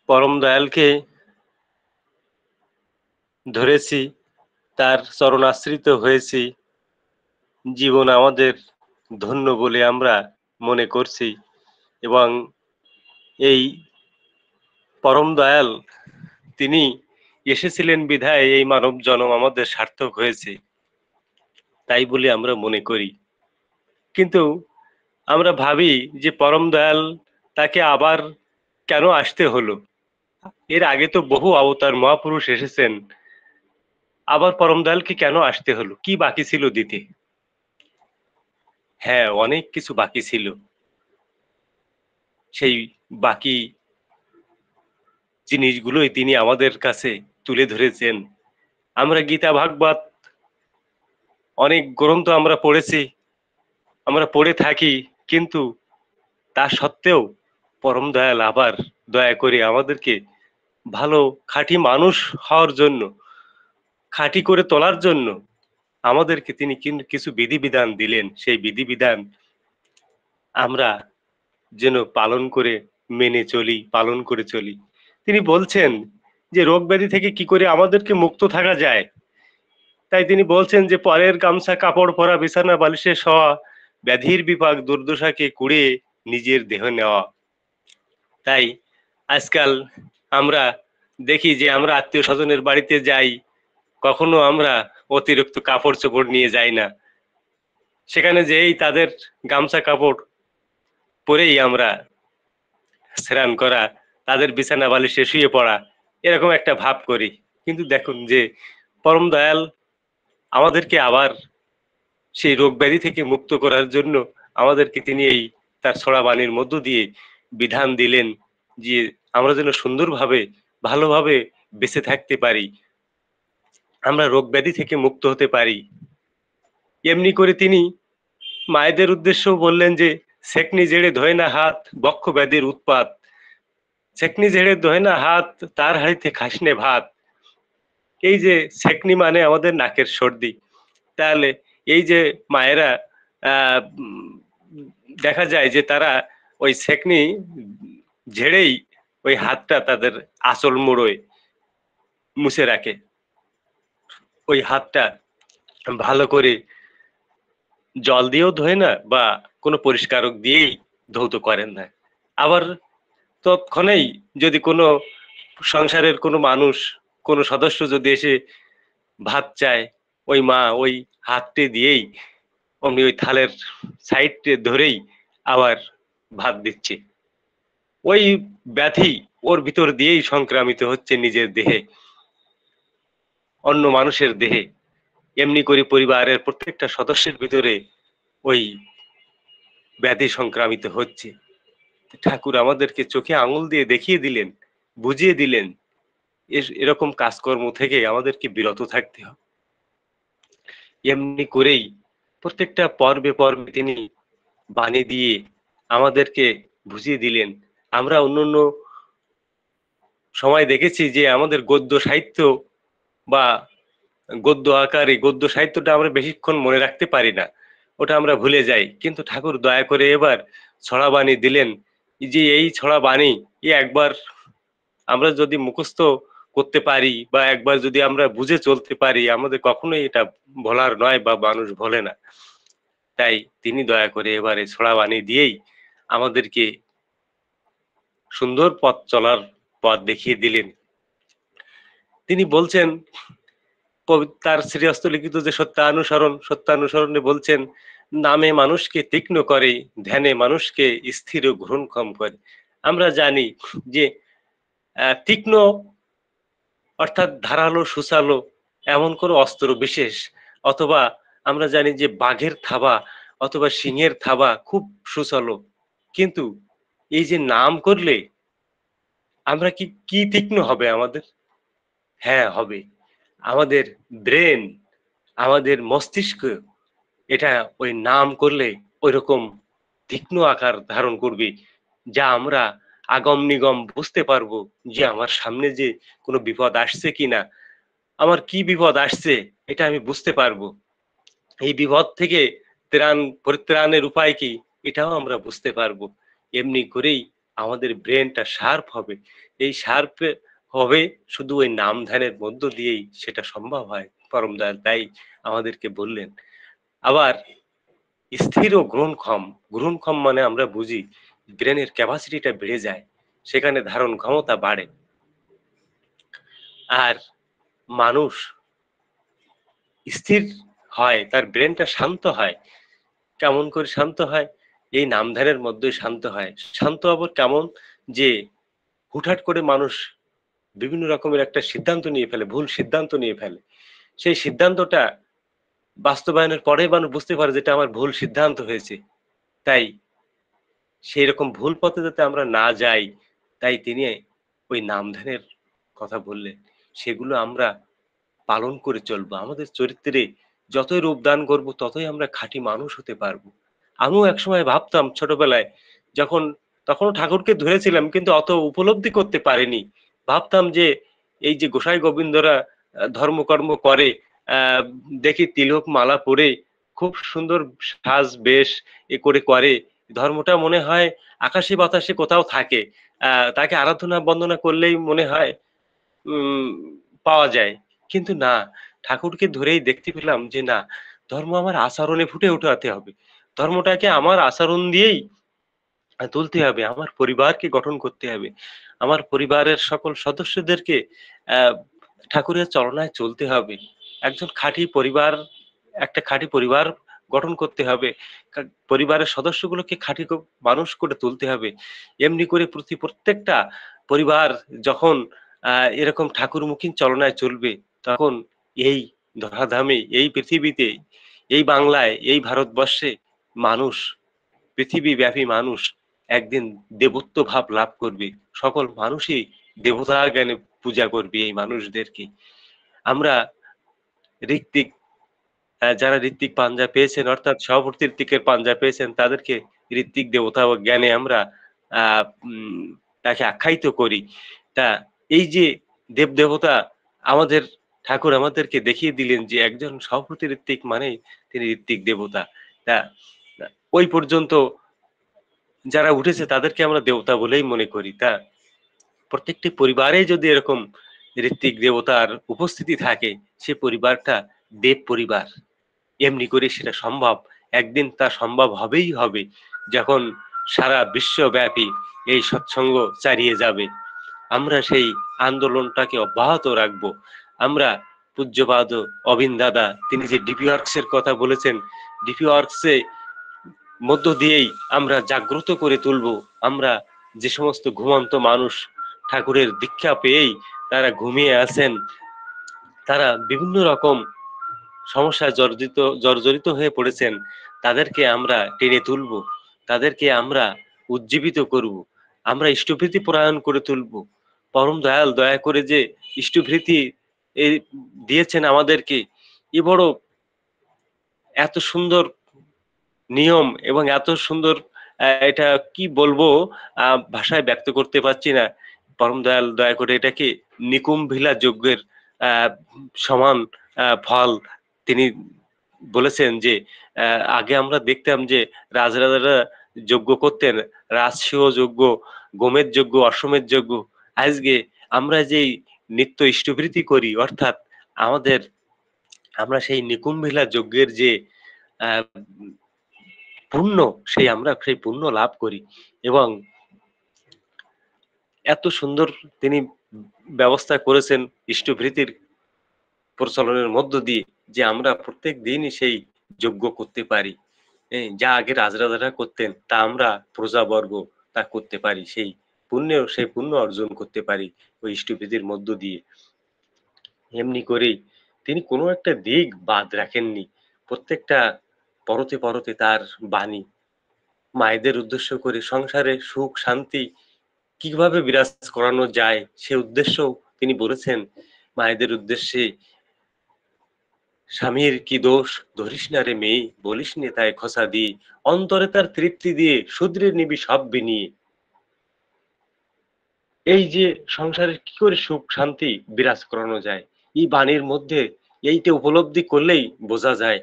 পরম দয়ালকে ধরেছি, তার চরণাশ্রিত হয়েছি, জীবন আমাদের ধন্য বলে আমরা মনে করছি। এবং এই পরম দয়াল তিনি এসেছিলেন বিধায় এই মানব জন্ম আমাদের সার্থক হয়েছে, তাই বলে আমরা মনে করি। কিন্তু আমরা ভাবি যে পরম দয়াল তাকে আবার কেন আসতে হলো? এর আগে তো বহু অবতার মহাপুরুষ এসেছেন, আবার পরম দয়ালকে কেন আসতে হলো? কি বাকি ছিল দিতে? হ্যাঁ, অনেক কিছু বাকি ছিল। সেই বাকি জিনিসগুলোই তিনি আমাদের কাছে তুলে ধরেছেন। আমরা গীতা ভাগবত অনেক গ্রন্থ আমরা পড়েছি, আমরা পড়ে থাকি, কিন্তু তা সত্ত্বেও পরম দয়াল আবার দয়া করে আমাদেরকে ভালো খাঁটি মানুষ হওয়ার জন্য, খাঁটি করে তোলার জন্য আমাদেরকে তিনি কিছু বিধিবিধান দিলেন। সেই বিধিবিধান আমরা যেন পালন করে মেনে চলি, পালন করে চলি। তিনি বলছেন যে রোগ ব্যাধি থেকে কি করে আমাদেরকে মুক্ত থাকা যায়। তাই তিনি বলছেন যে পরের গামছা কাপড় পরা বিছানা বালিশে শোয়া, ব্যাধির বিপাক দুর্দশাকে কুড়িয়ে নিজের দেহ নেওয়া। তাই আজকাল আমরা দেখি যে আমরা আত্মীয় স্বজনের বাড়িতে যাই, কখনো আমরা অতিরিক্ত কাপড় চোপড় নিয়ে যাই না। সেখানে যেই তাদের গামছা কাপড় পরেই আমরা স্নান করা, তাদের বিছানা বালিশে শুয়ে পড়া, এরকম একটা ভাব করি। কিন্তু দেখুন যে পরম দয়াল আমাদেরকে আবার সেই রোগ ব্যাধি থেকে মুক্ত করার জন্য আমাদেরকে তিনি এই তার ছড়া বাণীর মধ্য দিয়ে বিধান দিলেন যে আমরা যেন সুন্দরভাবে ভালোভাবে বেঁচে থাকতে পারি, আমরা রোগ ব্যাধি থেকে মুক্ত হতে পারি। এমনি করে তিনি মায়েদের উদ্দেশ্যেও বললেন যে সেকনি জেড়ে ধোয় না হাত, বক্ষ ব্যাধির উৎপাত। সেকনি জেড়ে ধোয় না হাত, তার হাড়িতে খাসনে ভাত। এই যে সেকনি মানে আমাদের নাকের সর্দি। তাহলে এই যে মায়েরা দেখা যায় যে তারা ওই সেকনি ঝেড়েই ওই হাতটা তাদের আঁচল মুড়োয় মুছে রাখে। ওই হাতটা ভালো করে জল দিয়েও ধোয় না বা কোনো পরিষ্কারক দিয়েই ধৌত করেন না। আবার তৎক্ষণেই যদি কোনো সংসারের কোনো মানুষ, কোনো সদস্য যদি এসে ভাত চায়, ওই মা ওই হাতটি দিয়েই অমনি ওই থালের সাইডে ধরেই আবার ভাত দিচ্ছে। ওই ব্যাধি ওর ভিতর দিয়েই সংক্রামিত হচ্ছে নিজের দেহে, অন্য মানুষের দেহে। এমনি করে পরিবারের প্রত্যেকটা সদস্যের ভিতরে ওই ব্যাধি সংক্রামিত হচ্ছে। ঠাকুর আমাদেরকে চোখে আঙুল দিয়ে দেখিয়ে দিলেন, বুঝিয়ে দিলেন এরকম কাজকর্ম থেকে আমাদেরকে বিরত থাকতে হবে। এমনি করেই প্রত্যেকটা পর্বে পর্বে তিনি বাণী দিয়ে আমাদেরকে বুঝিয়ে দিলেন। আমরা অন্যান্য সময় দেখেছি যে আমাদের গদ্য সাহিত্য বা গদ্য আকারে গদ্য সাহিত্যটা আমরা বেশিক্ষণ মনে রাখতে পারি না, ওটা আমরা ভুলে যাই। কিন্তু ঠাকুর দয়া করে এবার ছড়া বাণী দিলেন, যে এই ছড়া বাণী একবার আমরা যদি মুখস্থ করতে পারি বা একবার যদি আমরা বুঝে চলতে পারি, আমাদের কখনোই এটা ভোলার নয় বা মানুষ ভোলে না। তাই তিনি দয়া করে এবারে ছড়া বাণী দিয়েই আমাদেরকে সুন্দর পথ চলার পথ দেখিয়ে দিলেন। তিনি বলছেন তার শ্রীহস্ত লিখিত যে সত্যানুসরণে বলছেন, নামে মানুষকে তীক্ষ্ণ করে, ধ্যানে মানুষকে স্থির ও গ্রহণক্ষম করে। আমরা জানি যে তীক্ষ্ণ অর্থাৎ ধারালো সুচালো এমন কোনো অস্ত্র বিশেষ, অথবা আমরা জানি যে বাঘের থাবা অথবা সিংহের থাবা খুব সুচালো, কিন্তু এই যে নাম করলে আমরা কি কি তীক্ষ্ণ হবে আমাদের? হ্যাঁ হবে। আমাদের ব্রেন, আমাদের মস্তিষ্ক, এটা ওই নাম করলে ওই রকম তীক্ষ্ণ আকার ধারণ করবে, যা আমরা আগম নিগম বুঝতে পারবো যে আমার সামনে যে কোনো বিপদ আসছে কিনা, আমার কি বিপদ আসছে এটা আমি বুঝতে পারবো। এই বিপদ থেকে পরিত্রাণের উপায় কি, এটাও আমরা বুঝতে পারবো। এমনি করেই আমাদের ব্রেনটা শার্প হবে। এই শার্প হবে শুধু ওই নাম ধ্যানের মধ্য দিয়েই সেটা সম্ভব হয়। পরম দয়াল তাই আমাদেরকে বললেন। আবার স্থির ও গ্রহণক্ষম, গ্রহণক্ষম মানে আমরা বুঝি ব্রেনের ক্যাপাসিটিটা বেড়ে যায়, সেখানে ধারণ ক্ষমতা বাড়ে। আর মানুষ স্থির হয়, তার ব্রেনটা শান্ত হয়। কেমন করে শান্ত হয়? এই নাম ধ্যানের মধ্যেই শান্ত হয়। শান্ত আবার কেমন? যে হুটহাট করে মানুষ বিভিন্ন রকমের একটা সিদ্ধান্ত নিয়ে ফেলে, ভুল সিদ্ধান্ত নিয়ে ফেলে। সেই সিদ্ধান্তটা বাস্তবায়নের পরে মানুষ বুঝতে পারে যে এটা আমার ভুল সিদ্ধান্ত হয়েছে। তাই সেইরকম ভুল পথে যাতে আমরা না যাই, তাই তিনি ওই নাম ধ্যানের কথা বললেন। সেগুলো আমরা পালন করে চলবো। আমাদের চরিত্রে যতই রূপদান করব ততই আমরা খাঁটি মানুষ হতে পারবো। আমিও একসময় ভাবতাম ছোটবেলায়, যখন তখনও ঠাকুরকে ধরেছিলাম কিন্তু অত উপলব্ধি করতে পারিনি। ভাবতাম যে এই যে গোসাই গোবিন্দরা ধর্মকর্ম করে, আ দেখি তিলক মালা পরে খুব সুন্দর সাজ বেশ করে ধর্মটা মনে হয় আকাশে বাতাসে কোথাও থাকে। তাকে আরাধনা বন্দনা করলেই মনে হয় উম পাওয়া যায়। কিন্তু না, ঠাকুরকে ধরেই দেখতে পেলাম যে না, ধর্ম আমার আচরণে ফুটে উঠাতে হবে। ধর্মটাকে আমার আচরণ দিয়েই তুলতে হবে। আমার পরিবারকে গঠন করতে হবে। আমার পরিবারের সকল সদস্যদেরকে আ ঠাকুরের চরণায় চলতে হবে। একজন খাঁটি পরিবার, একটা খাঁটি পরিবার গঠন করতে হবে। কা পরিবারের সদস্যগুলোকে খাঁটি মানুষ করে তুলতে হবে। এমনি করে প্রত্যেকটা পরিবার যখন আ এরকম ঠাকুরমুখী চলনায় চলবে, তখন এই ধরাধামে, এই পৃথিবীতে, এই বাংলায়, এই ভারতবর্ষে মানুষ, পৃথিবীব্যাপী মানুষ একদিন দেবত্ব ভাব লাভ করবে। সকল মানুষই দেবতা জ্ঞানে পূজা করবে এই মানুষদেরকে। আমরা ঋত্বিক, যারা ঋত্বিক পাঞ্জা পেয়েছেন অর্থাৎ সভাপতি ঋত্বিকের পাঞ্জা পেয়েছেন তাদেরকে ঋত্বিক দেবতা ও জ্ঞানে আমরা আ উম তাকে আখ্যায়িত করি। তা এই যে দেবদেবতা আমাদের ঠাকুর আমাদেরকে দেখিয়ে দিলেন যে একজন সভাপতি ঋত্বিক মানেই তিনি ঋত্বিক দেবতা। তা ওই পর্যন্ত যারা উঠেছে তাদেরকে আমরা দেবতা বলেই মনে করি। তা প্রত্যেকটি পরিবারে যদি এরকম ঋত্বিক দেবতার উপস্থিতি থাকে, সে পরিবারটা দেব পরিবার। এমনি করে সেটা সম্ভব। একদিন তা সম্ভব হবেই হবে, যখন সারা বিশ্বব্যাপী এই সৎসঙ্গ চারিয়ে যাবে। আমরা সেই আন্দোলনটাকে অব্যাহত রাখবো। আমরা পূজ্যপাদ অবিন দাদা তিনি যে ডিপি ওয়ার্কস এর কথা বলেছেন, ডিপি ওয়ার্কস এ মধ্য দিয়েই আমরা জাগ্রত করে তুলবো। আমরা যে সমস্ত ঘুমন্ত মানুষ ঠাকুরের দীক্ষা পেয়েই তারা ঘুমিয়ে আছেন, তারা বিভিন্ন রকম সমস্যায় জর্জরিত হয়ে পড়েছেন, তাদেরকে আমরা টেনে তুলবো, তাদেরকে আমরা উজ্জীবিত করব, আমরা ইষ্টভৃতি পরায়ণ করে তুলবো। পরম দয়াল দয়া করে যে ইষ্টভৃতি এই দিয়েছেন আমাদেরকে, এ বড় এত সুন্দর নিয়ম এবং এত সুন্দর, এটা কি বলবো, ভাষায় ব্যক্ত করতে পারছি না। পরম দয়াল দয়া করে এটাকে নিকুম্ভিলা যজ্ঞের আহ সমান ফল তিনি বলেছেন যে আগে আমরা দেখতাম যে রাজরাজারা যজ্ঞ করতেন, রাজসূয় যজ্ঞ, গোমের যজ্ঞ, অশ্বমেধ যজ্ঞ। আজকে আমরা যেই নিত্য ইষ্টভৃতি করি, অর্থাৎ আমাদের আমরা সেই নিকুম্ভিলা যজ্ঞের যে আহ পুণ্য, আমরা সেই পুণ্য লাভ করি। এবং এত সুন্দর তিনি ব্যবস্থা করেছেন ইষ্টভৃতির প্রচলনের মধ্য দিয়ে, যে আমরা প্রত্যেক দিনই সেই যজ্ঞ করতে পারি। যা আগে রাজরাজারা করতেন তা আমরা প্রজাবর্গ তা করতে পারি, সেই পুণ্য অর্জন করতে পারি ওই ইষ্টভৃতির মধ্য দিয়ে। এমনি করেই তিনি কোনো একটা দিক বাদ রাখেননি। প্রত্যেকটা পরতে পরতে তার বাণী মায়েদের উদ্দেশ্য করে সংসারে সুখ শান্তি কিভাবে বিরাজ করানো যায় সে উদ্দেশ্যও তিনি বলেছেন। মায়েদের উদ্দেশ্যে, স্বামীর কি দোষ ধরিস না রে মেয়ে, বলিস নে তাই খোসা দিয়ে, অন্তরে তার তৃপ্তি দিয়ে শুধরে নিবি সব বিনিয়ে। এই যে সংসারে কি করে সুখ শান্তি বিরাজ করানো যায়, এই বাণীর মধ্যে এইটা উপলব্ধি করলেই বোঝা যায়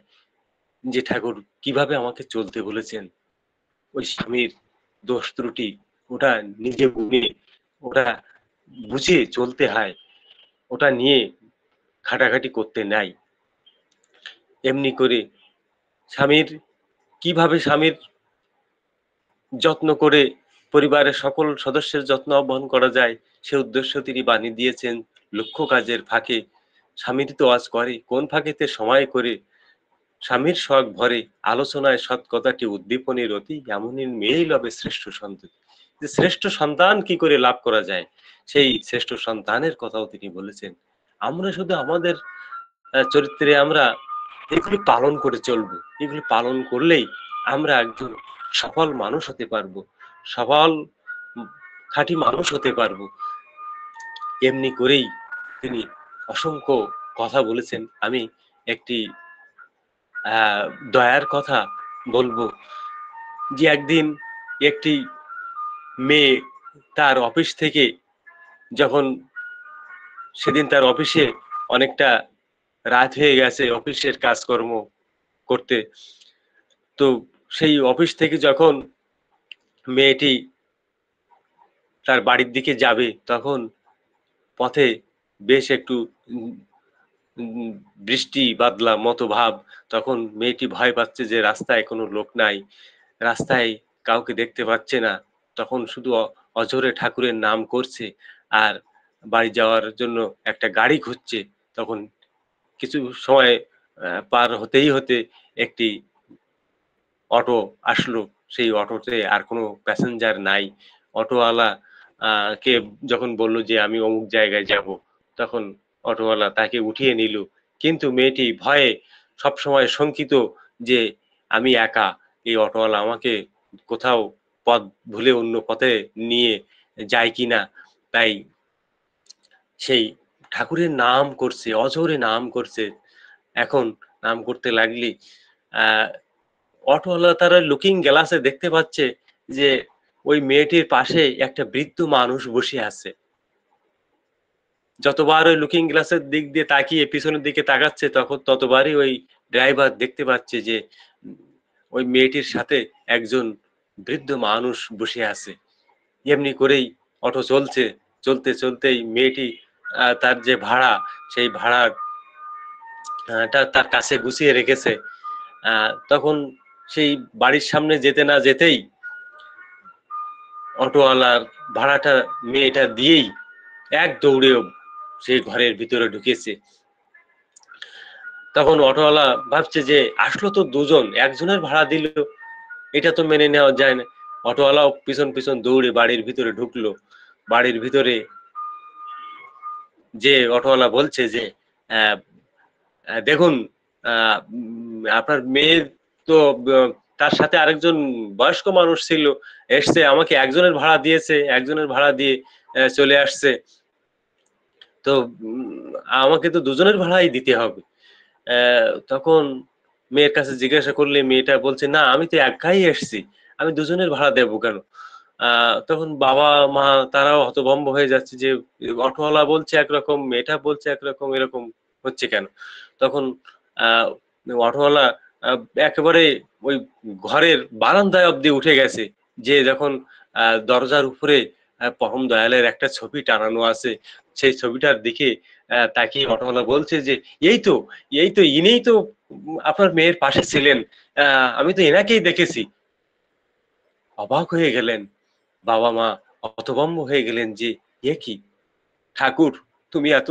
যে ঠাকুর কিভাবে আমাকে চলতে বলেছেন। ওই স্বামীর দোষ ত্রুটি ওটা নিজে গুনে ওটা বুঝে চলতে হয়, ওটা নিয়ে খাটাখাটি করতে নাই। এমনি করে স্বামীর কিভাবে স্বামীর যত্ন করে পরিবারের সকল সদস্যের যত্ন বহন করা যায় সে উদ্দেশ্য তিনি বানিয়ে দিয়েছেন লক্ষ্য কাজের ফাঁকে। স্বামীর তো আজ করে কোন ফাঁকেতে সময় করে স্বামীর শখ ভরে আলোচনায় সৎ কথাটি উদ্দীপনের অতি এমনই মেয়েই লবে শ্রেষ্ঠ সন্তান। যে শ্রেষ্ঠ সন্তান কি করে লাভ করা যায় সেই শ্রেষ্ঠ সন্তানের কথাও তিনি বলেছেন। আমরা শুধু আমাদের চরিত্রে আমরা এগুলি পালন করে চলবো, এগুলি পালন করলেই আমরা একজন সফল মানুষ হতে পারবো, সফল খাঁটি মানুষ হতে পারবো। এমনি করেই তিনি অসংখ্য কথা বলেছেন। আমি একটি দয়ার কথা বলবো যে একদিন একটি মেয়ে তার অফিস থেকে যখন সেদিন তার অফিসে অনেকটা রাত হয়ে গেছে অফিসের কাজকর্ম করতে, তো সেই অফিস থেকে যখন মেয়েটি তার বাড়ির দিকে যাবে তখন পথে বেশ একটু বৃষ্টি বাদলা মতো ভাব। তখন মেয়েটি ভয় পাচ্ছে যে রাস্তায় কোনো লোক নাই, রাস্তায় কাউকে দেখতে পাচ্ছে না। তখন শুধু অঝোরে ঠাকুরের নাম করছে আর বাড়ি যাওয়ার জন্য একটা গাড়ি খুঁজছে। তখন কিছু সময় পার হতেই হতে একটি অটো আসলো। সেই অটোতে আর কোনো প্যাসেঞ্জার নাই। অটোওয়ালা কে যখন বলল যে আমি অমুক জায়গায় যাব, তখন অটোওয়ালা তাকে উঠিয়ে নিল। কিন্তু মেয়েটি ভয়ে সবসময় শঙ্কিত যে আমি একা, এই অটোওয়ালা আমাকে কোথাও পথ ভুলে অন্য পথে নিয়ে যায় কিনা। তাই সেই ঠাকুরের নাম করছে, অজোরে নাম করছে। এখন নাম করতে লাগলি আহ অটোওয়ালা তারা লুকিং গ্লাসে দেখতে পাচ্ছে যে ওই মেয়েটির পাশে একটা বৃদ্ধ মানুষ বসে আছে। যতবার ওই লুকিং গ্লাসের দিক দিয়ে তাকিয়ে পিছনের দিকে তাকাচ্ছে তখন ততবারই ওই ড্রাইভার দেখতে পাচ্ছে যে ওই মেয়েটির সাথে একজন বৃদ্ধ মানুষ বসে আছে। এমনি করেই অটো চলছে, চলতে চলতেই মেয়েটি তার যে ভাড়া সেই ভাড়াটা তার কাছে গুছিয়ে রেখেছে। তখন সেই বাড়ির সামনে যেতে না যেতেই অটোওয়ালার ভাড়াটা মেয়েটা দিয়েই এক দৌড়েও সেই ঘরের ভিতরে ঢুকেছে। তখন অটোওয়ালা ভাবছে যে আসলো তো দুজন, একজনের ভাড়া দিল, এটা তো মেনে নেওয়া যায় না। অটোওয়ালাও পিছন পিছন দৌড়ে বাড়ির ভিতরে ঢুকলো। বাড়ির ভিতরে যে অটোওয়ালা বলছে যে আহ, দেখুন আপনার মেয়ে তো তার সাথে আরেকজন বয়স্ক মানুষ ছিল, এসছে আমাকে একজনের ভাড়া দিয়েছে, একজনের ভাড়া দিয়ে চলে আসছে, তো আমাকে তো দুজনের ভাড়াই দিতে হবে। তখন মেয়ের কাছে জিজ্ঞাসা করলে মেয়েটা বলছে না আমি তো একাই এসছি, আমি দুজনের ভাড়া দেবো কেন। তখন বাবা মা তারাও হতভম্ব হয়ে যাচ্ছে যে অটোওয়ালা বলছে একরকম, মেয়েটা বলছে একরকম, এরকম হচ্ছে কেন। তখন আহ অটোওয়ালা আহ, একেবারে ওই ঘরের বারান্দায় অব্দি উঠে গেছে, যে যখন দরজার উপরে পরম দয়ালের একটা ছবি টানানো আছে সেই ছবিটার দিকে তাকিয়ে অটোওয়ালা বলছে যে এই তো, এই তো ইনিই তো আপনার মেয়ের পাশে ছিলেন, আমি তো এনাকেই দেখেছি। অবাক হয়ে গেলেন বাবা মা, হতভম্ব হয়ে গেলেন যে এ কি ঠাকুর, তুমি এত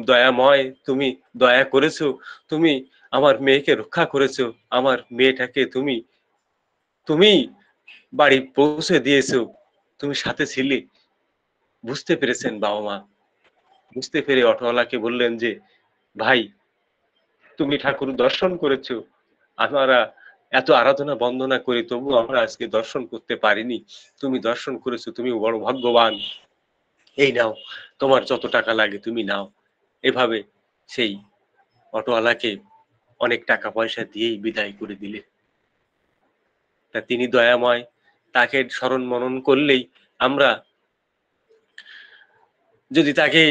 দয়াময়, তুমি দয়া করেছো, তুমি আমার মেয়েকে রক্ষা করেছো, আমার মেয়েটাকে তুমি তুমি বাড়ি পৌঁছে দিয়েছো, তুমি সাথে ছিলে। বুঝতে পেরেছেন বাবা মা, বুঝতে পেরে অটোওয়ালাকে বললেন যে ভাই তুমি ঠাকুর দর্শন করেছো, আমরা এত আরাধনা বন্দনা করি তবু আমরা আজকে দর্শন করতে পারিনি, তুমি দর্শন করেছো, তুমি বড় ভাগ্যবান, এই নাও তোমার যত টাকা লাগে তুমি নাও। এভাবে সেই অটোওয়ালাকে অনেক টাকা পয়সা দিয়েই বিদায় করে দিলে। তা তিনি দয়াময়, তাকে স্মরণ মনন করলেই আমরা যদি তাকে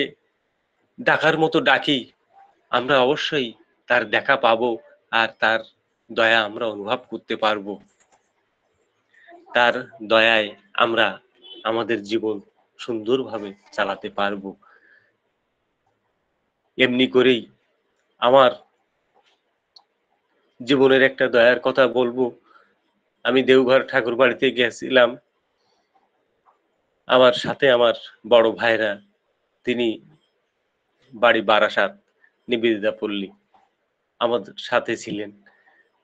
ডাকার মতো ডাকি আমরা অবশ্যই তার দেখা পাবো আর তার দয়া আমরা অনুভব করতে পারবো। তার দয়ায় আমরা আমাদের জীবন সুন্দরভাবে চালাতে পারবো। এমনি করেই আমার জীবনের একটা দয়ার কথা বলবো। আমি দেওঘর ঠাকুর বাড়িতে গেছিলাম। আমার সাথে আমার বড় ভাইরা, তিনি বাড়ি বারাসাত, নিবেদিতা পল্লী, আমাদের সাথে ছিলেন।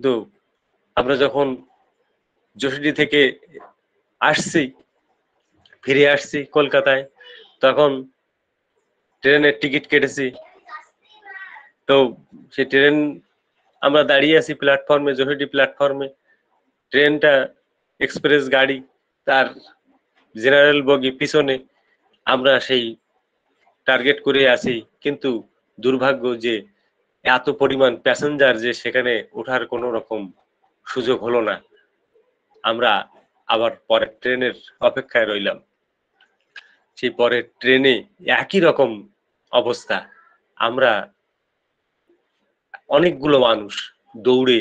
তো আমরা যখন যশোরী থেকে আসছি, ফিরে আসছি কলকাতায়, তখন ট্রেনের টিকিট কেটেছি। তো সেই ট্রেন, আমরা দাঁড়িয়ে আছি প্ল্যাটফর্মে, যশোরী প্ল্যাটফর্মে। ট্রেনটা এক্সপ্রেস গাড়ি, তার জেনারেল বগি পিছনে, আমরা সেই টার্গেট করে আছি। কিন্তু দুর্ভাগ্য যে এত পরিমাণ প্যাসেঞ্জার যে সেখানে ওঠার কোনো রকম সুযোগ হলো না। আমরা আবার পরের ট্রেনের অপেক্ষায় রইলাম। সেই পরের ট্রেনে একই রকম অবস্থা। আমরা অনেকগুলো মানুষ দৌড়ে,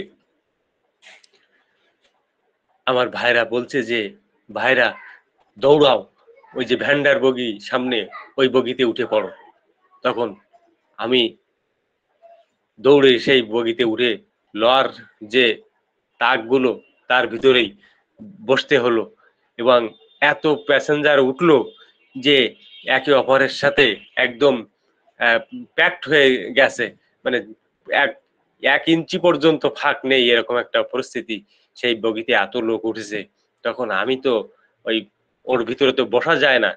আমার ভাইরা বলছে যে ভাইরা দৌড়াও, ওই যে ভ্যান্ডার বগি সামনে, ওই বগিতে উঠে পড়ো। তখন আমি দৌড়ে সেই বগিতে উঠে লওয়ার যে তাকগুলো, তার ভিতরেই বসতে হলো। এবং এত প্যাসেঞ্জার উঠলো যে একে অপরের সাথে একদম প্যাকড হয়ে গেছে। মানে এক 1 ইঞ্চি পর্যন্ত ফাঁক নেই, এরকম একটা পরিস্থিতি। সেই বগিতে এত লোক উঠেছে। তখন আমি তো ওই, ওর ভিতরে তো বসা যায় না,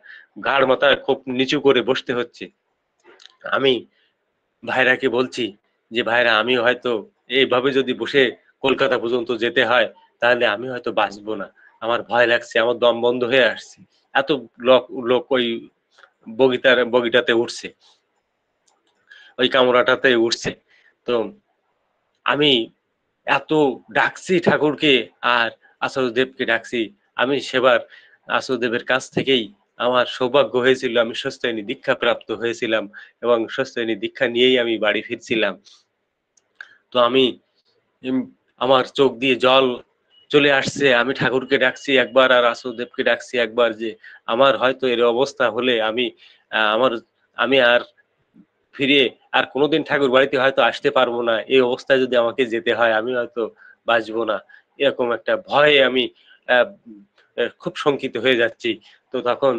ঘাড় মাথা খুব নিচু করে বসতে হচ্ছে। আমি ভাইরাকে বলছি যে ভাইরা, আমি হয়তো এইভাবে যদি বসে কলকাতা পর্যন্ত যেতে হয়, তাহলে আমি হয়তো বাঁচবো না। আমার ভয় লাগছে, আমার দম বন্ধ হয়ে আসছে। এত লোক লোক ওই বগিটাতে উঠছে, ওই কামরাটাতে উঠছে। তো আমি এত ডাকছি ঠাকুরকে আর আচার্যদেবকে ডাকছি। আমি সেবার আচার্যদেবের কাছ থেকেই আমার সৌভাগ্য হয়েছিল, আমি সস্তায়নী দীক্ষা প্রাপ্ত হয়েছিলাম এবং সস্তায়নী দীক্ষা নিয়েই আমি বাড়ি ফিরছিলাম। তো আমি উম, আমার চোখ দিয়ে জল চলে আসছে। আমি ঠাকুরকে ডাকছি একবার আর আচার্যদেবকে ডাকছি একবার, যে আমার হয়তো এর অবস্থা হলে আমি আমার, আমি আর ফিরে আর কোনোদিন ঠাকুর বাড়িতে হয়তো আসতে পারবো না। এই অবস্থায় যদি আমাকে যেতে হয়, আমি হয়তো বাঁচবো না। এরকম একটা ভয়ে আমি আহ, খুব শঙ্কিত হয়ে যাচ্ছি। তো তখন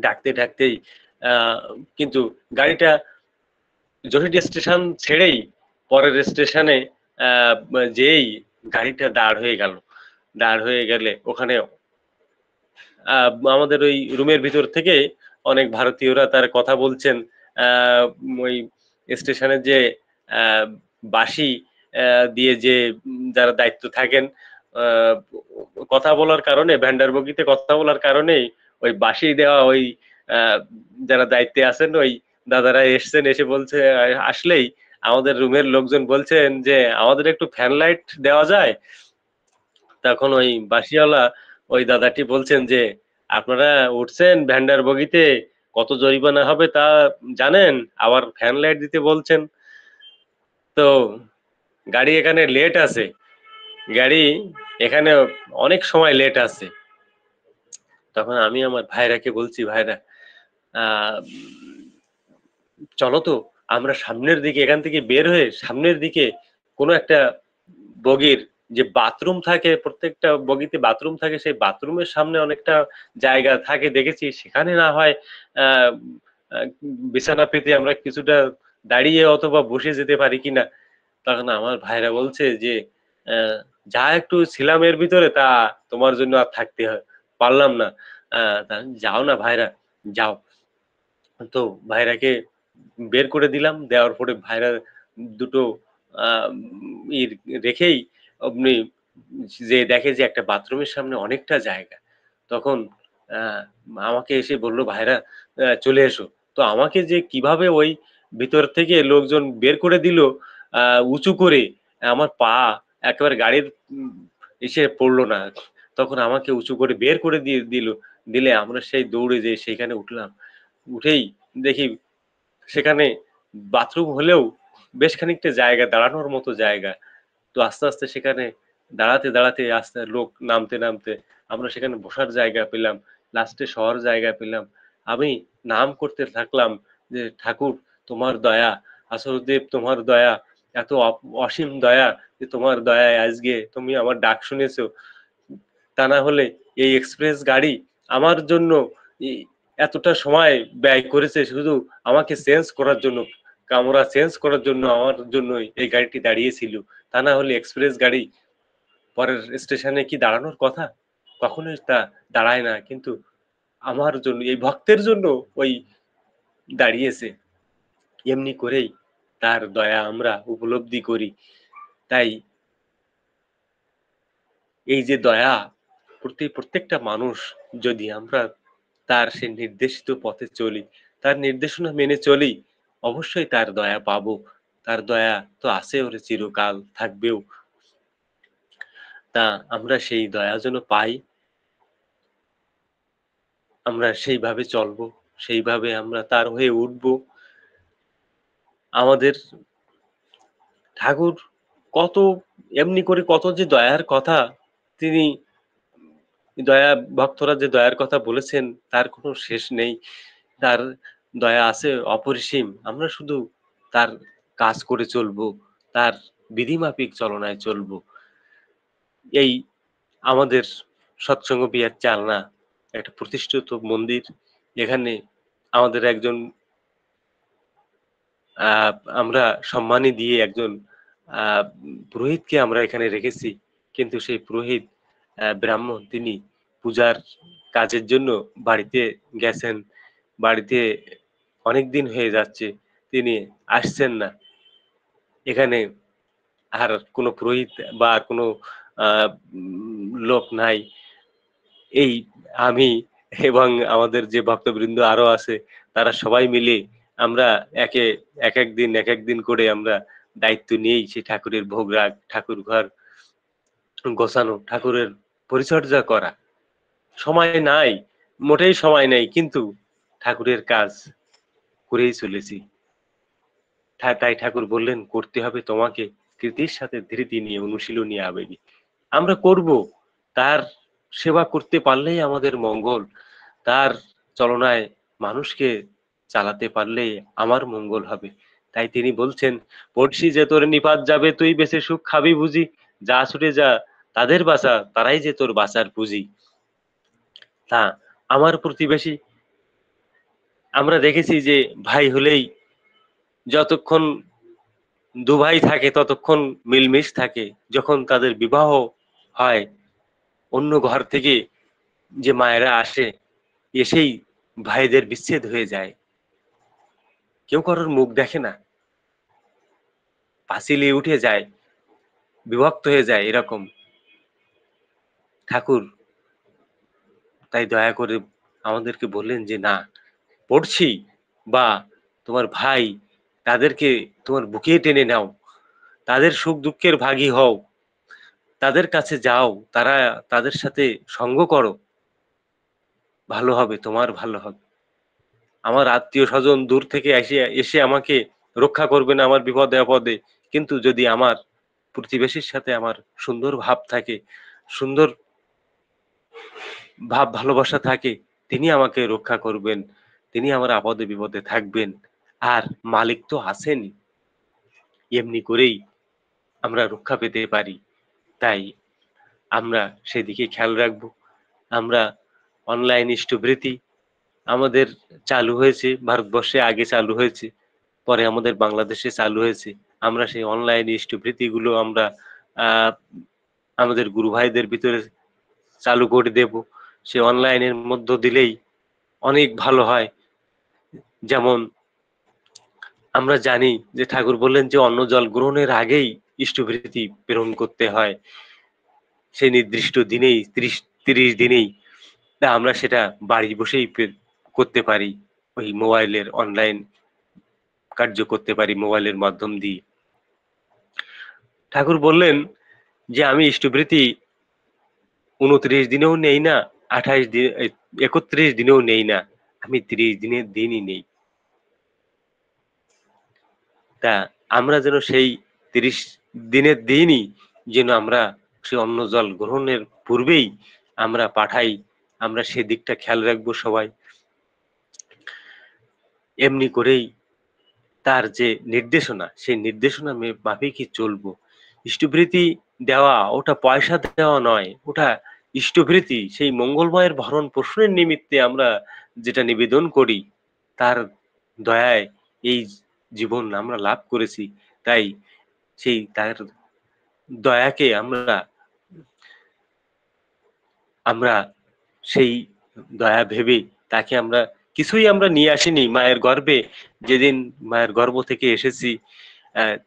ডাকতে ডাকতেই আহ, কিন্তু গাড়িটা যশোর স্টেশন ছেড়েই পরের স্টেশনে আহ, যেই গাড়িটা দাঁড় হয়ে গেল। দাঁড় হয়ে গেলে ওখানে আমাদের ওই রুমের ভিতর থেকে অনেক ভারতীয়রা তার কথা বলছেন। ওই স্টেশনের যে আহ, বাঁশি দিয়ে যে যারা দায়িত্ব থাকেন, আহ, কথা বলার কারণে, ভ্যান্ডার বগিতে কথা বলার কারণেই ওই বাঁশি দেওয়া ওই আহ, যারা দায়িত্বে আছেন ওই দাদারা এসছেন, এসে বলছে, আসলেই আমাদের রুমের লোকজন বলছেন যে আমাদের একটু ফ্যান লাইট দেওয়া যায়। তখন ওই বাঁশিওয়ালা, ওই দাদাটি বলছেন যে আপনারা উঠছেন ভ্যান্ডার বগিতে, কত জরিমানা হবে তা জানেন, আবার ফ্যান লাইট দিতে বলছেন। তো গাড়ি এখানে লেট আছে, গাড়ি এখানে অনেক সময় লেট আছে। তখন আমি আমার ভাইরাকে বলছি, ভাইরা আহ চলো তো আমরা সামনের দিকে, এখান থেকে বের হয়ে সামনের দিকে কোনো একটা বগির যে বাথরুম থাকে, প্রত্যেকটা বগিতে বাথরুম থাকে, সেই বাথরুমের সামনে অনেকটা জায়গা থাকে দেখেছি, সেখানে না হয় আহ আহ, বিছানা পেতে আমরা কিছুটা দাঁড়িয়ে অথবা বসে যেতে পারি কিনা। তখন আমার ভাইরা বলছে যে যা একটু ছিলাম এর ভিতরে, তা তোমার জন্য আর থাকতে পারলাম না। যাও না ভাইরা, যাও। তো ভাইরাকে বের করে দিলাম, দেওয়ার পরে ভাইরা দুটো আহ ই রেখেই অমনি যে দেখে যে একটা বাথরুমের সামনে অনেকটা জায়গা। তখন আহ আমাকে এসে বললো, ভাইরা চলে এসো। তো আমাকে যে কিভাবে ওই ভিতর থেকে লোকজন বের করে দিল উঁচু করে, আমার পা একেবারে গাড়ির এসে পড়লো না। তখন আমাকে উঁচু করে বের করে দিয়ে দিলে আমরা সেই দৌড়ে যে সেইখানে উঠলাম। উঠেই দেখি সেখানে বাথরুম হলেও বেশ খানিকটা জায়গা, দাঁড়ানোর মতো জায়গা। তো আস্তে আস্তে সেখানে দাঁড়াতে দাঁড়াতে, আস্তে লোক নামতে নামতে আমরা সেখানে বসার জায়গা পেলাম। লাস্টে শহর জায়গা পেলাম। আমি নাম করতে থাকলাম যে ঠাকুর তোমার দয়া, আসরদেব তোমার দয়া, এত অসীম দয়া যে তোমার দয়ায় আজকে তুমি আমার ডাক শুনেছো। তা না হলে এই এক্সপ্রেস গাড়ি আমার জন্য এই এতটা সময় ব্যয় করেছে শুধু আমাকে চেঞ্জ করার জন্য, কামরা চেঞ্জ করার জন্য আমার জন্যই এই গাড়িটি দাঁড়িয়েছিল। তা না হলে এক্সপ্রেস গাড়ি পরের স্টেশনে কি দাঁড়ানোর কথা? কখনোই তা দাঁড়ায় না, কিন্তু আমার জন্য, এই ভক্তের জন্য ওই দাঁড়িয়েছে। এমনি করেই তার দয়া আমরা উপলব্ধি করি। তাই এই যে দয়া, প্রত্যেকটা মানুষ যদি আমরা তার সে নির্দেশিত পথে চলি, তার নির্দেশনা মেনে চলি, অবশ্যই তার দয়া পাবো। তার দয়া তো আছে, ওরে চিরকাল থাকবেও। তা আমরা সেই দয়া যেন পাই, আমরা সেইভাবে চলবো, সেইভাবে আমরা তার হয়ে উঠবো। আমাদের ঠাকুর কত এমনি করে কত যে দয়ার কথা তিনি, দয়া ভক্তরা যে দয়ার কথা বলেছেন তার কোনো শেষ নেই। তার দয়া আছে অপরিসীম। আমরা শুধু তার কাজ করে চলবো, তার বিধিমাফিক চলনায় চলবো। এই আমাদের সৎসঙ্গ বিহার চালনা একটা প্রতিষ্ঠিত মন্দির। এখানে আমাদের একজন আহ আমরা সম্মানী দিয়ে একজন পুরোহিতকে আমরা এখানে রেখেছি, কিন্তু সেই পুরোহিত ব্রাহ্মণ, তিনি পূজার কাজের জন্য বাড়িতে গেছেন। বাড়িতে অনেক দিন হয়ে যাচ্ছে, তিনি আসছেন না। এখানে আর কোনো পুরোহিত বা কোনো লোক নাই। এই আমি এবং আমাদের যে ভক্তবৃন্দ আরো আছে, তারা সবাই মিলে আমরা একে এক এক দিন করে আমরা দায়িত্ব নিয়েই সেই ঠাকুরের ভোগ রাগ, ঠাকুর ঘর গোছানো, ঠাকুরের পরিচর্যা করা। সময় নাই, মোটেই সময় নেই, কিন্তু ঠাকুরের কাজ করেই চলেছি। তাই ঠাকুর বললেন করতে হবে তোমাকে কৃতির সাথে ধৃতি নিয়ে, অনুশীলনী আবেগে। আমরা করব, তার সেবা করতে পারলেই আমাদের মঙ্গল। তার চলনায় মানুষকে চালাতে পারলেই আমার মঙ্গল হবে। তাই তিনি বলছেন, পড়শি যে তোর নিপাত যাবে তুই বেঁচে সুখ খাবি বুঝি, যা ছুটে যা তাদের বাঁচা, তারাই যে তোর বাঁচার পুঁজি। তা আমার প্রতিবেশী, আমরা দেখেছি যে ভাই হলেই যতক্ষণ দু ভাই থাকে ততক্ষণ মিলমিশ থাকে। যখন তাদের বিবাহ হয়, অন্য ঘর থেকে যে মায়েরা আসে, এসেই ভাইদের বিচ্ছেদ হয়ে যায়। কেউ কারোর মুখ দেখে না, পাঁচিলে উঠে যায়, বিভক্ত হয়ে যায় এরকম। ঠাকুর তাই দয়া করে আমাদেরকে বললেন যে না, পড়ছি বা তোমার ভাই, তাদেরকে তোমার বুকে টেনে নাও, তাদের সুখ দুঃখের ভাগী হও, তাদের কাছে যাও, তাদের সাথে সঙ্গ করো, ভালো হবে, তোমার ভালো হবে। আমার আত্মীয় স্বজন দূর থেকে এসে এসে আমাকে রক্ষা করবে না আমার বিপদে আপদে, কিন্তু যদি আমার প্রতিবেশীর সাথে আমার সুন্দর ভাব থাকে, সুন্দর ভাব ভালোবাসা থাকে, তিনি আমাকে রক্ষা করবেন, তিনি আমার আপদে বিপদে থাকবেন। আর মালিক তো আছেনই, এমনি করেই আমরা রক্ষা পেতে পারি। তাই আমরা সেদিকে খেয়াল রাখবো। আমরা অনলাইন ইষ্টভৃতি আমাদের চালু হয়েছে, ভারতবর্ষে আগে চালু হয়েছে, পরে আমাদের বাংলাদেশে চালু হয়েছে। আমরা সেই অনলাইন ইষ্টভৃতি গুলো আমরা আহ আমাদের গুরু ভাইদের ভিতরে চালু করে দেব। সে অনলাইনের মধ্য দিলেই অনেক ভালো হয়। যেমন আমরা জানি যে ঠাকুর বললেন যে অন্ন জল গ্রহণের আগেই ইষ্টভৃতি প্রেরণ করতে হয়, সেই নির্দিষ্ট দিনেই, 30 দিনেই। তা আমরা সেটা বাড়ি বসেই করতে পারি, ওই মোবাইলের অনলাইন কার্য করতে পারি মোবাইলের মাধ্যম দিয়ে। ঠাকুর বললেন যে আমি ইষ্টভৃতি 29 দিনেও নেই না, 28 দিন, 31 দিনেও নেই না, আমি 30 দিনের দিনই নেই। তা আমরা যেন সেই 30 দিনের দিনই যেন আমরা সে অন্ন জল গ্রহণের পূর্বেই আমরা পাঠাই আমরা সেদিকটা খেয়াল রাখবো সবাই। এমনি করেই তার যে নির্দেশনা, সেই নির্দেশনা মাফিকই চলবো। ইষ্টভৃতি দেওয়া ওটা পয়সা দেওয়া নয়, ওটা ইষ্টভৃতি সেই মঙ্গলময়ের ভরণ পোষণের নিমিত্তে আমরা যেটা নিবেদন করি, তার দয়ায় এই জীবন আমরা লাভ করেছি। তাই সেই তার দয়াকে আমরা আমরা সেই দয়া ভেবে তাকে আমরা কিছুই আমরা নিয়ে আসিনি মায়ের গর্ভে। যেদিন মায়ের গর্ভ থেকে এসেছি,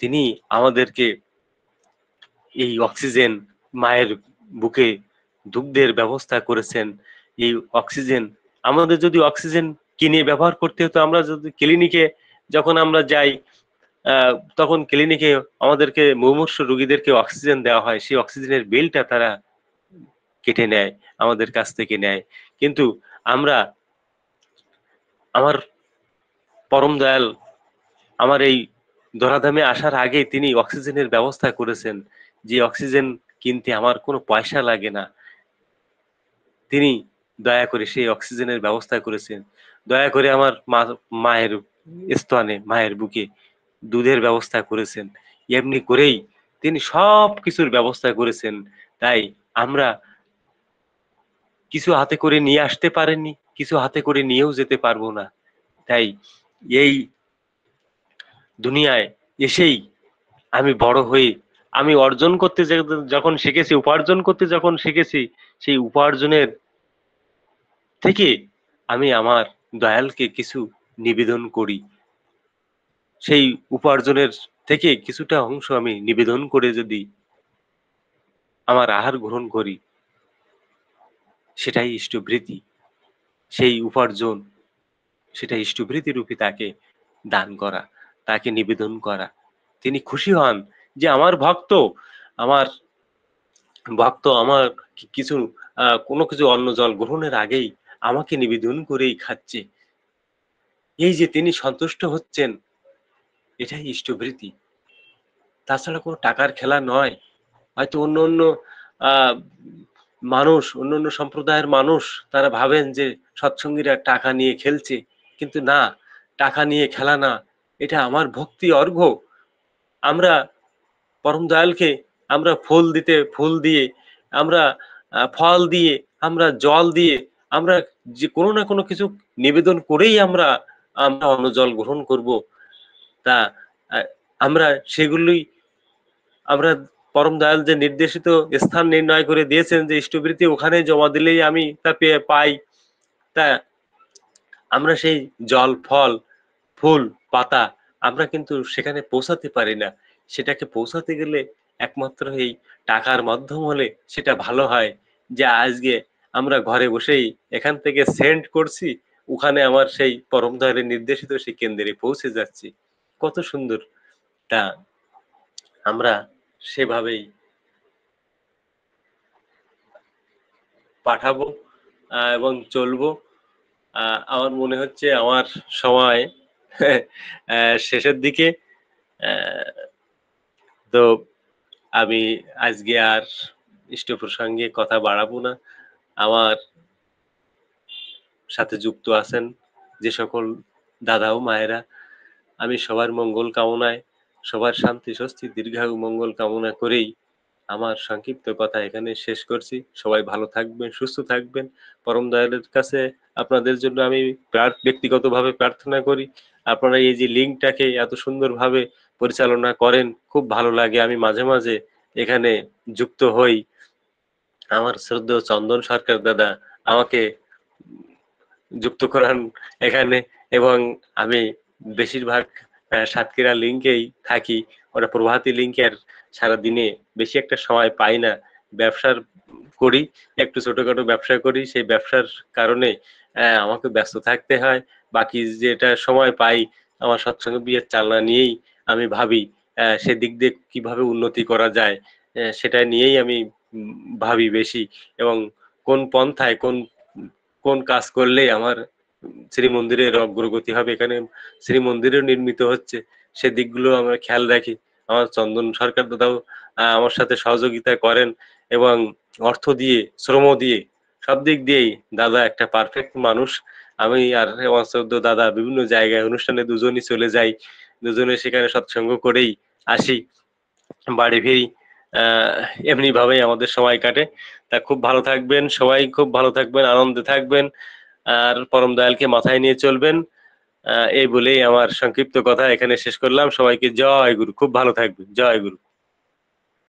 তিনি আমাদেরকে এই অক্সিজেন, মায়ের বুকে দুগ্ধের ব্যবস্থা করেছেন। এই অক্সিজেন, আমাদের যদি অক্সিজেন কিনে ব্যবহার করতে হতো, আমরা যদি ক্লিনিকে যখন আমরা যাই, তখন ক্লিনিকে আমাদেরকে মুমূর্ষু রোগীদেরকে অক্সিজেন দেওয়া হয়, সেই অক্সিজেনের বিলটা তারা কেটে নেয়, আমাদের কাছ থেকে নেয়। কিন্তু আমরা, আমার পরম দয়াল আমার এই ধরাধামে আসার আগে তিনি অক্সিজেনের ব্যবস্থা করেছেন, যে অক্সিজেন কিনতে আমার কোনো পয়সা লাগে না। তিনি দয়া করে সেই অক্সিজেনের ব্যবস্থা করেছেন। দয়া করে আমার মায়ের স্তনে, মায়ের বুকে দুধের ব্যবস্থা করেছেন। এমনি করেই তিনি সব কিছুর ব্যবস্থা করেছেন। তাই আমরা কিছু হাতে করে নিয়ে আসতে পারেননি, কিছু হাতে করে নিয়েও যেতে পারবো না। তাই এই দুনিয়ায় এসেই আমি বড় হয়ে, আমি অর্জন করতে যখন শিখেছি, উপার্জন করতে যখন শিখেছি, সেই উপার্জনের থেকে আমি আমার দয়ালকে কিছু নিবেদন করি। সেই উপার্জনের থেকে কিছুটা অংশ আমি নিবেদন করে যদি আমার আহার গ্রহণ করি, সেটাই ইষ্টভৃতি। সেই উপার্জন, সেটা ইষ্টভৃতি রূপে তাকে দান করা, তাকে নিবেদন করা। তিনি খুশি হন যে আমার ভক্ত আমার কিছু কোনো কিছু অন্ন জল গ্রহণের আগেই আমাকে নিবেদন করেই খাচ্ছে। এই যে তিনি সন্তুষ্ট হচ্ছেন, এটাই ইষ্টভৃতি। তাছাড়া কোনো টাকার খেলা নয়। হয়তো অন্য আহ অন্য সম্প্রদায়ের মানুষ তারা ভাবেন যে সৎসঙ্গীরা টাকা নিয়ে খেলছে, কিন্তু না, টাকা নিয়ে খেলা না, এটা আমার ভক্তি অর্ঘ্য। আমরা পরম দয়ালকে আমরা ফুল দিয়ে, আমরা ফল দিয়ে, আমরা জল দিয়ে, আমরা যে কোনো না কোনো কিছু নিবেদন করেই আমরা আমরা অন্ন জল গ্রহণ করব। তা আহ, আমরা সেগুলোই আমরা পরম দয়াল যে নির্দেশিত স্থান নির্ণয় করে দিয়েছেন যে ইষ্টবৃত্তি ওখানে জমা দিলেই আমি তা পাই, তা আমরা সেই জল, ফল, ফুল, পাতা আমরা কিন্তু সেখানে পৌঁছাতে পারি না। সেটাকে পৌঁছাতে গেলে একমাত্র এই টাকার মাধ্যম হলে সেটা ভালো হয়। যে আজকে আমরা ঘরে বসেই এখান থেকে সেন্ড করছি, ওখানে আমার সেই পরম দয়ালের নির্দেশিত সেই কেন্দ্রে পৌঁছে যাচ্ছি। কত সুন্দর! তা আমরা সেভাবেই পাঠাবো এবং চলবো। আমার মনে হচ্ছে আমার সময় শেষের দিকে। আহ, তো আমি আজকে আর ইষ্ট প্রসঙ্গে কথা বাড়াবো না। আমার সাথে যুক্ত আছেন যে সকল দাদা ও মায়েরা, আমি সবার মঙ্গল কামনায়, সবার শান্তি স্বস্তি দীর্ঘায়ু মঙ্গল কামনা করেই আমার সংক্ষিপ্ত কথা এখানে শেষ করছি। সবাই ভালো থাকবেন, সুস্থ থাকবেন। পরম দয়ালের কাছে আপনাদের জন্য আমি ব্যক্তিগতভাবে প্রার্থনা করি। আপনারা এই যে লিঙ্কটাকে এত সুন্দরভাবে পরিচালনা করেন, খুব ভালো লাগে। আমি মাঝে মাঝে এখানে যুক্ত হই। আমার শ্রদ্ধেয় চন্দন সরকার দাদা আমাকে যুক্ত করান এখানে, এবং আমি বেশিরভাগ সাতক্ষীরা লিঙ্কেই থাকি। ওরা প্রভাতী লিঙ্কের সারাদিনে বেশি একটা সময় পাই না। ব্যবসার করি, একটু ছোটখাটো ব্যবসা করি, সেই ব্যবসার কারণে আমাকে ব্যস্ত থাকতে হয়। বাকি যেটা সময় পাই আমার সৎসঙ্গ বিয়ের চালনা নিয়েই আমি ভাবি, সেদিক দিয়ে কিভাবে উন্নতি করা যায়, সেটা নিয়েই আমি ভাবি বেশি। এবং কোন পন্থায় কোন কোন কাজ করলে আমার শ্রীমন্দিরের অগ্রগতি হবে, এখানে শ্রীমন্দিরও নির্মিত হচ্ছে, সে দিকগুলো আমরা খেয়াল রাখি। আমার চন্দন সরকার দাদাও আমার সাথে সহযোগিতা করেন এবং অর্থ দিয়ে, শ্রম দিয়ে সব দিক দিয়েই দাদা একটা পারফেক্ট মানুষ। আমি আর আমার শ্রদ্ধ দাদা বিভিন্ন জায়গায় অনুষ্ঠানে দুজনই চলে যাই। দুজনে সেখানে সৎসঙ্গ করেই আসি, বাড়ি ফিরি। আহ এমনি ভাবেই আমাদের সময় কাটে। তা খুব ভালো থাকবেন, সবাই খুব ভালো থাকবেন, আনন্দে থাকবেন, আর পরম দয়ালকে মাথায় নিয়ে চলবেন। এই বলেই আমার সংক্ষিপ্ত কথা এখানে শেষ করলাম। সবাইকে জয় গুরু। খুব ভালো থাকবেন। জয় গুরু।